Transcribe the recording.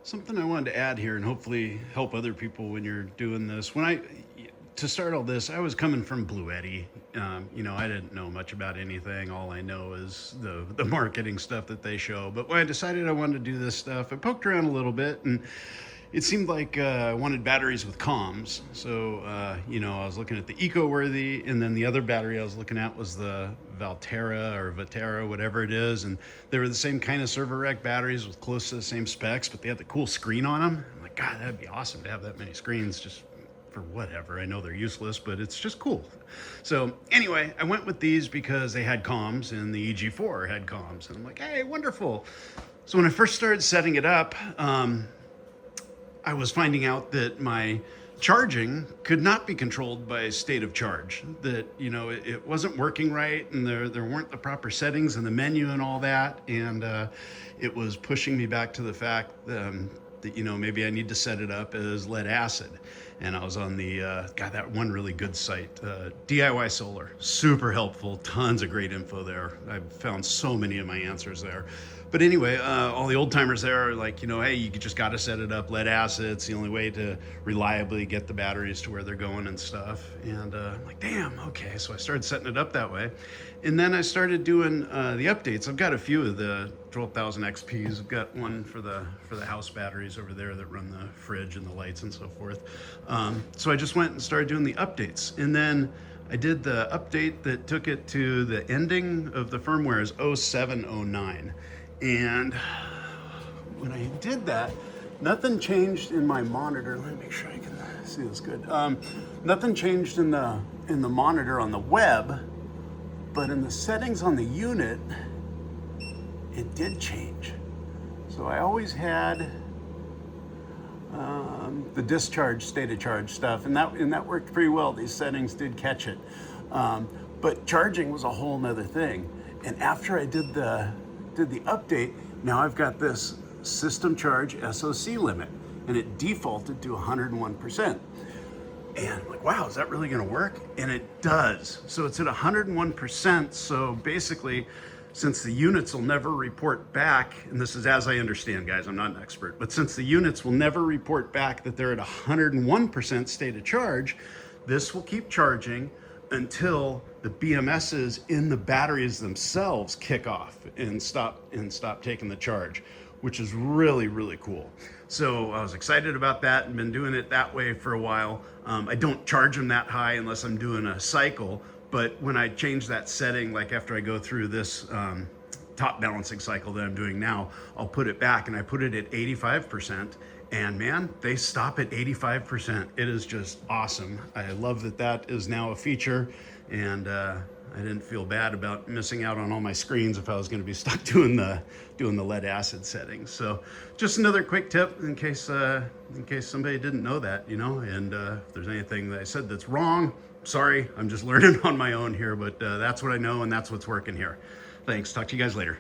Something I wanted to add here and hopefully help other people when you're doing this. To start all this, I was coming from Bluetti. I didn't know much about anything. All I know is the marketing stuff that they show. But when I decided I wanted to do this stuff, I poked around a little bit, and it seemed like I wanted batteries with comms. So, I was looking at the Ecoworthy, and then the other battery I was looking at was the Valterra, whatever it is. And they were the same kind of server rack batteries with close to the same specs, but they had the cool screen on them. I'm like, God, that'd be awesome to have that many screens just for whatever. I know they're useless, but it's just cool. So anyway, I went with these because they had comms, and the EG4 had comms. And I'm like, hey, wonderful. So when I first started setting it up, I was finding out that my charging could not be controlled by state of charge, that it wasn't working right, and there weren't the proper settings in the menu and all that, and it was pushing me back to the fact that maybe I need to set it up as lead acid. And I was on that one really good site, DIY Solar, super helpful, tons of great info there. I've found so many of my answers there. But anyway, all the old timers there are like, hey, you just got to set it up lead acid. It's the only way to reliably get the batteries to where they're going and stuff. And I'm like, damn, okay. So I started setting it up that way. And then I started doing the updates. I've got a few of the 12,000 XPs. I've got one for the house batteries over there that run the fridge and the lights and so forth. So I just went and started doing the updates. And then I did the update that took it to the ending of the firmware is 0709. And when I did that, nothing changed in my monitor. Let me make sure I can see this good. Nothing changed in the monitor on the web, but in the settings on the unit, it did change. So I always had the discharge, state of charge stuff, and that worked pretty well. These settings did catch it. But charging was a whole nother thing. And after I did the update, now I've got this system charge SOC limit, and it defaulted to 101%. And I'm like, wow, is that really gonna work? And it does. So it's at 101%. So basically, since the units will never report back, and this is as I understand, guys, I'm not an expert, but since the units will never report back that they're at 101% state of charge, this will keep charging until the BMSs in the batteries themselves kick off and stop taking the charge, which is really, really cool. So I was excited about that and been doing it that way for a while. I don't charge them that high unless I'm doing a cycle, but when I change that setting, like after I go through this top balancing cycle that I'm doing now, I'll put it back, and I put it at 85%. And man, they stop at 85%. It is just awesome. I love that is now a feature, and I didn't feel bad about missing out on all my screens if I was going to be stuck doing the lead acid settings. So just another quick tip in case somebody didn't know that, and if there's anything that I said that's wrong, sorry, I'm just learning on my own here, but that's what I know, and that's what's working here. Thanks. Talk to you guys later.